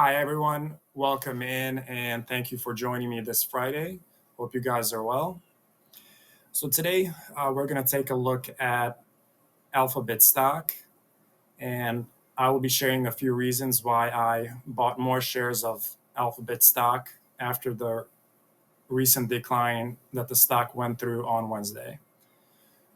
Hi, everyone. Welcome in, and thank you for joining me this Friday. Hope you guys are well. So, today we're going to take a look at Alphabet stock, and I will be sharing a few reasons why I bought more shares of Alphabet stock after the recent decline that the stock went through on Wednesday.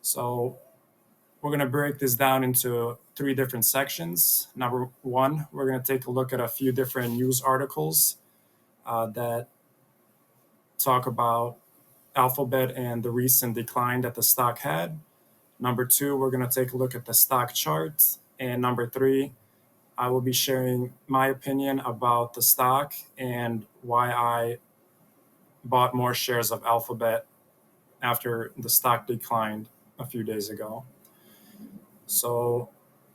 So, we're going to break this down into three different sections. Number one, we're going to take a look at a few different news articles that talk about Alphabet and the recent decline that the stock had. Number two, we're going to take a look at the stock chart. And number three, I will be sharing my opinion about the stock and why I bought more shares of Alphabet after the stock declined a few days ago. So,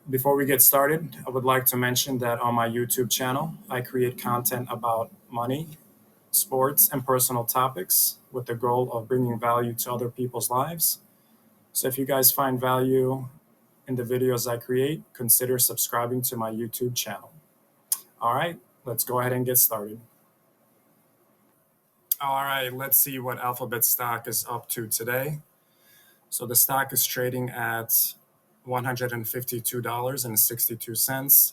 before we get started, I would like to mention that on my YouTube channel, I create content about money, sports, and personal topics with the goal of bringing value to other people's lives. So if you guys find value in the videos I create, consider subscribing to my YouTube channel. All right, let's go ahead and get started. All right, let's see what Alphabet stock is up to today. So the stock is trading at $152.62.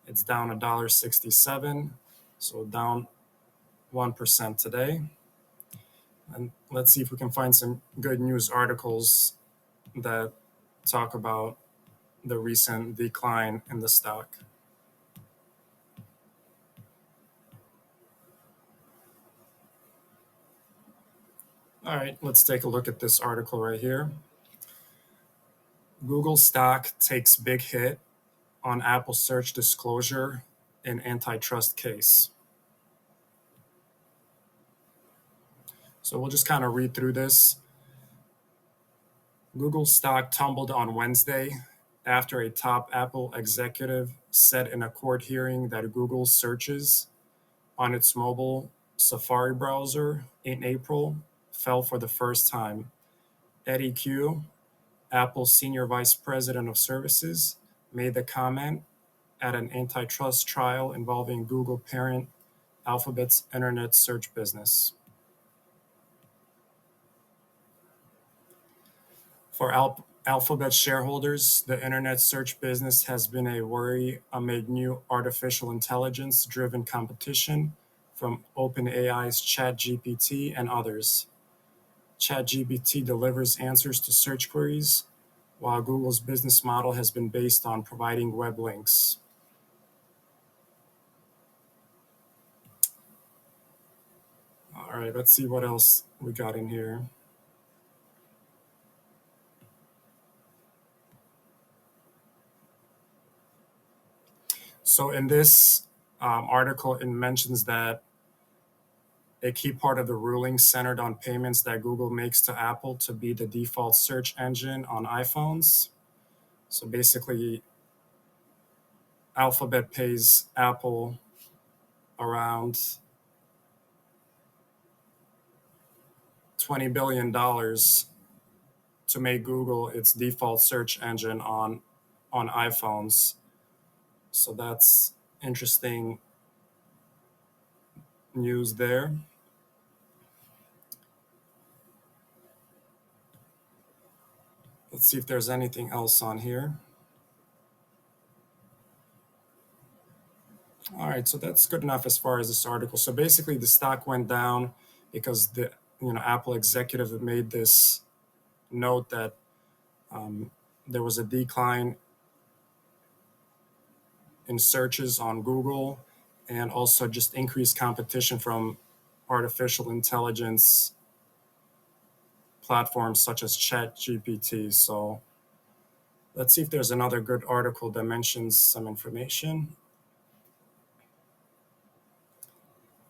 It's down $1.67, so down 1% today. And let's see if we can find some good news articles that talk about the recent decline in the stock. All right, let's take a look at this article right here. Google stock takes big hit on Apple search disclosure in antitrust case. So we'll just kind of read through this. Google stock tumbled on Wednesday after a top Apple executive said in a court hearing that Google searches on its mobile Safari browser in April fell for the first time. Eddie Q, Apple's senior vice president of services, made the comment at an antitrust trial involving Google parent Alphabet's internet search business. For Alphabet shareholders, the internet search business has been a worry amid new artificial intelligence driven competition from OpenAI's ChatGPT and others. ChatGPT delivers answers to search queries, while Google's business model has been based on providing web links. All right, let's see what else we got in here. So in this article, it mentions that a key part of the ruling centered on payments that Google makes to Apple to be the default search engine on iPhones. So basically, Alphabet pays Apple around $20 billion to make Google its default search engine on iPhones. So that's interesting news there. Let's see if there's anything else on here. All right, so that's good enough as far as this article. So basically, the stock went down because the Apple executive made this note that there was a decline in searches on Google, and also just increased competition from artificial intelligence platforms such as ChatGPT. So let's see if there's another good article that mentions some information.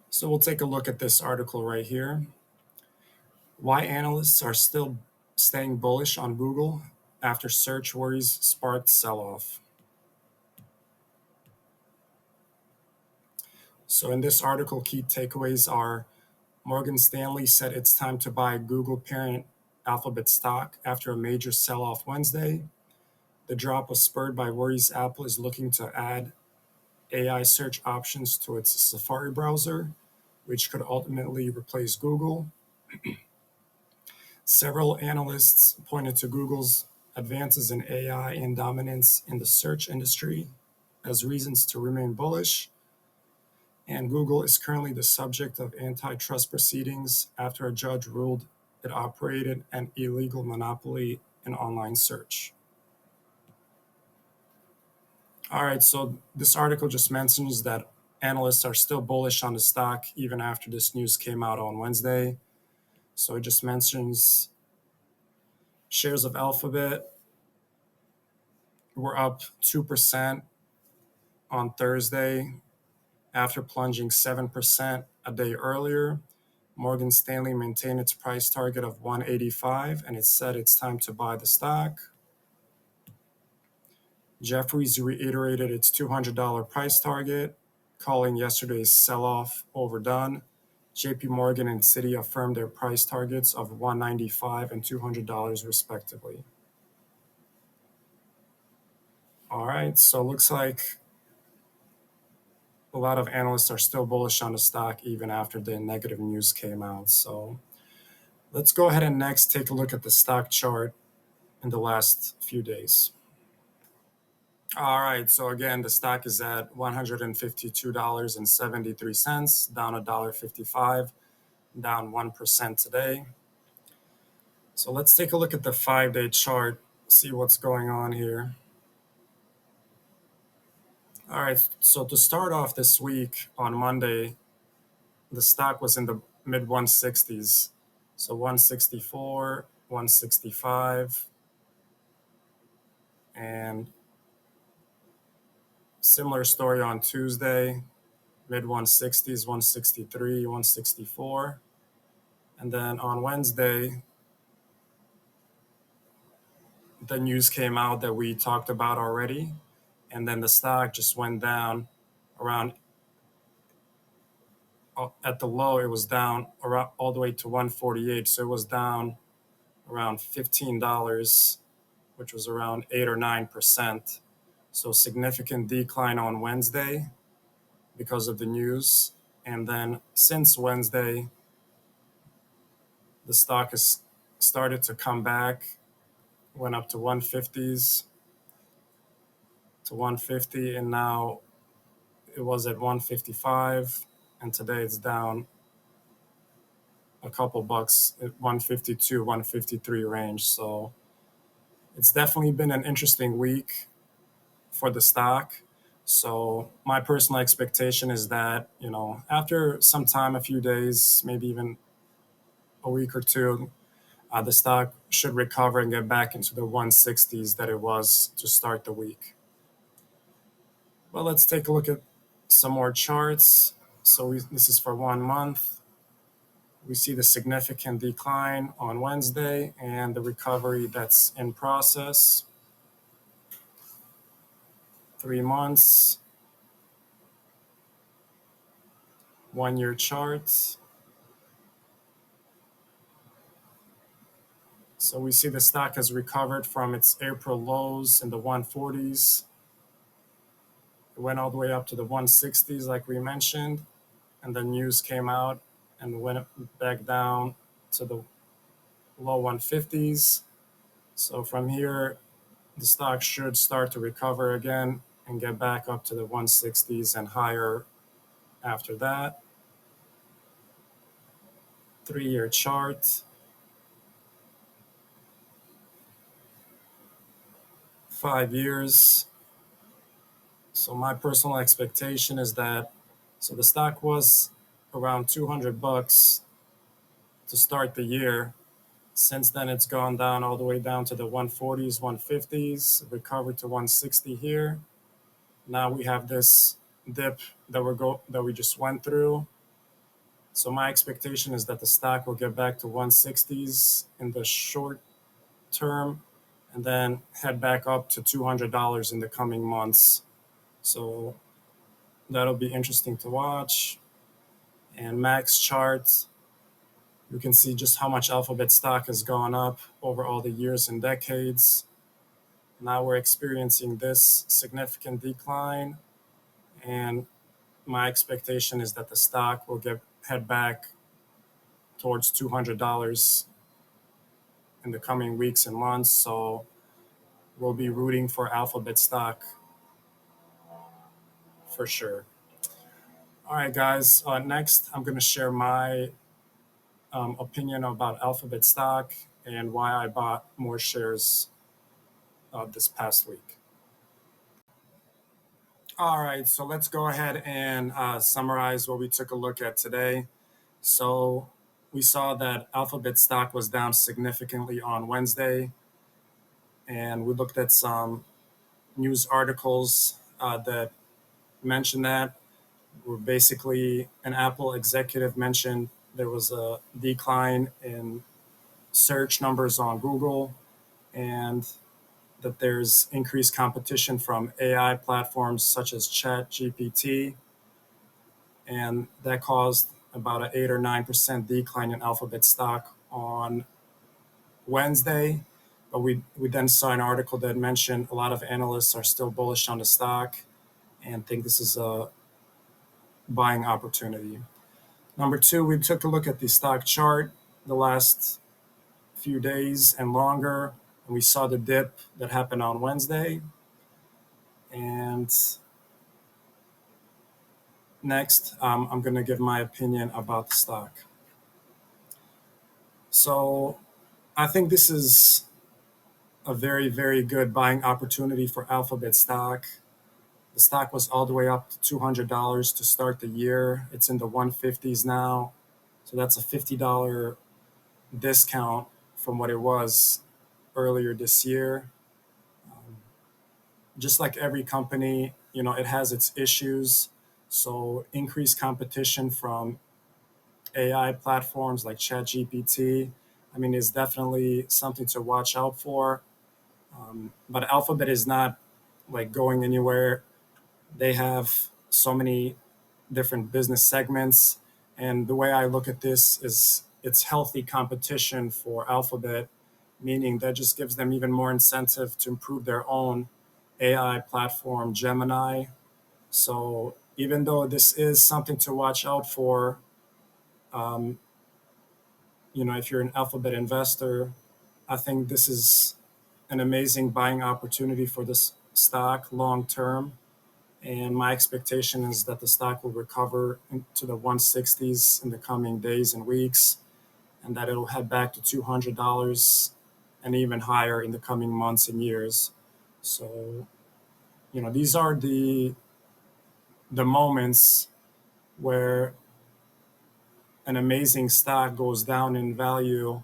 So we'll take a look at this article right here. Why analysts are still staying bullish on Google after search worries sparked sell-off. So in this article, key takeaways are Morgan Stanley said it's time to buy Google parent Alphabet stock after a major sell-off Wednesday. The drop was spurred by worries Apple is looking to add AI search options to its Safari browser, which could ultimately replace Google. Several analysts pointed to Google's advances in AI and dominance in the search industry as reasons to remain bullish, and Google is currently the subject of antitrust proceedings after a judge ruled it operated an illegal monopoly in online search. All right, so this article just mentions that analysts are still bullish on the stock even after this news came out on Wednesday. So it just mentions shares of Alphabet were up 2% on Thursday after plunging 7% a day earlier. Morgan Stanley maintained its price target of 185 and it said it's time to buy the stock. Jefferies reiterated its $200 price target, calling yesterday's sell-off overdone. JP Morgan and Citi affirmed their price targets of $195 and $200 respectively. All right, so it looks like a lot of analysts are still bullish on the stock even after the negative news came out. So let's go ahead and next take a look at the stock chart in the last few days. All right, so again, the stock is at $152.73, down $1.55, down 1% today. So let's take a look at the 5-day chart, see what's going on here. All right, so to start off this week on Monday, the stock was in the mid 160s. So 164, 165, and similar story on Tuesday, mid 160s, 163, 164. And then on Wednesday, the news came out that we talked about already. And then the stock just went down around, at the low, it was down around all the way to 148. So it was down around $15, which was around 8 or 9%. So significant decline on Wednesday because of the news. And then since Wednesday, the stock has started to come back, went up to 150s to 150, and now it was at 155, and today it's down a couple bucks at 152, 153 range. So it's definitely been an interesting week for the stock. So my personal expectation is that, after some time, a few days, maybe even a week or two, the stock should recover and get back into the 160s that it was to start the week. Well, let's take a look at some more charts. So this is for 1 month. We see the significant decline on Wednesday and the recovery that's in process. 3 months, 1-year chart. So we see the stock has recovered from its April lows in the 140s. It went all the way up to the 160s, like we mentioned, and the news came out and went back down to the low 150s. So from here, the stock should start to recover again and get back up to the 160s and higher after that. 3-year chart. 5 years. So my personal expectation is that, so the stock was around 200 bucks to start the year. Since then, it's gone down all the way down to the 140s, 150s, recovered to 160 here. Now we have this dip that we just went through. So my expectation is that the stock will get back to 160s in the short term and then head back up to $200 in the coming months. So that'll be interesting to watch. And max chart, you can see just how much Alphabet stock has gone up over all the years and decades. Now we're experiencing this significant decline, and my expectation is that the stock will head back towards $200 in the coming weeks and months. So we'll be rooting for Alphabet stock for sure. All right, guys. Next, I'm going to share my opinion about Alphabet stock and why I bought more shares this past week. All right, so let's go ahead and summarize what we took a look at today. So we saw that Alphabet stock was down significantly on Wednesday, and we looked at some news articles that mentioned that. Where basically, an Apple executive mentioned there was a decline in search numbers on Google, and that there's increased competition from AI platforms such as ChatGPT, and that caused about an 8 or 9% decline in Alphabet stock on Wednesday. But we then saw an article that mentioned a lot of analysts are still bullish on the stock and think this is a buying opportunity. Number two, we took a look at the stock chart the last few days and longer, and we saw the dip that happened on Wednesday. And next, I'm going to give my opinion about the stock. So I think this is a very, very good buying opportunity for Alphabet stock. The stock was all the way up to $200 to start the year. It's in the 150s now. So that's a $50 discount from what it was earlier this year. Just like every company, it has its issues. So increased competition from AI platforms like ChatGPT, is definitely something to watch out for. But Alphabet is not like going anywhere. They have so many different business segments. And the way I look at this is it's healthy competition for Alphabet, meaning that just gives them even more incentive to improve their own AI platform, Gemini. So even though this is something to watch out for, um, if you're an Alphabet investor, I think this is an amazing buying opportunity for this stock long term. And my expectation is that the stock will recover into the 160s in the coming days and weeks, and that it'll head back to $200 and even higher in the coming months and years. So, these are the moments where an amazing stock goes down in value,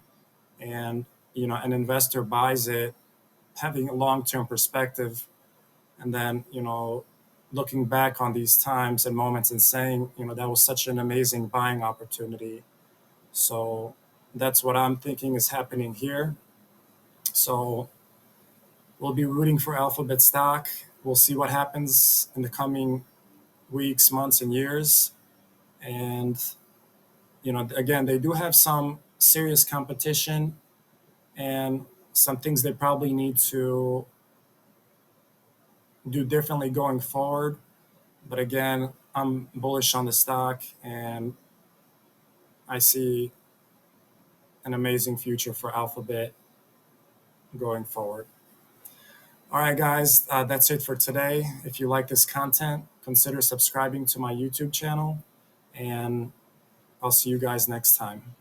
and an investor buys it, having a long-term perspective, and then looking back on these times and moments and saying that was such an amazing buying opportunity. So that's what I'm thinking is happening here. So we'll be rooting for Alphabet stock. We'll see what happens in the coming weeks, months, and years. And again, they do have some serious competition and some things they probably need to do differently going forward. But again, I'm bullish on the stock, and I see an amazing future for Alphabet going forward. All right, guys, that's it for today. If you like this content, consider subscribing to my YouTube channel, and I'll see you guys next time.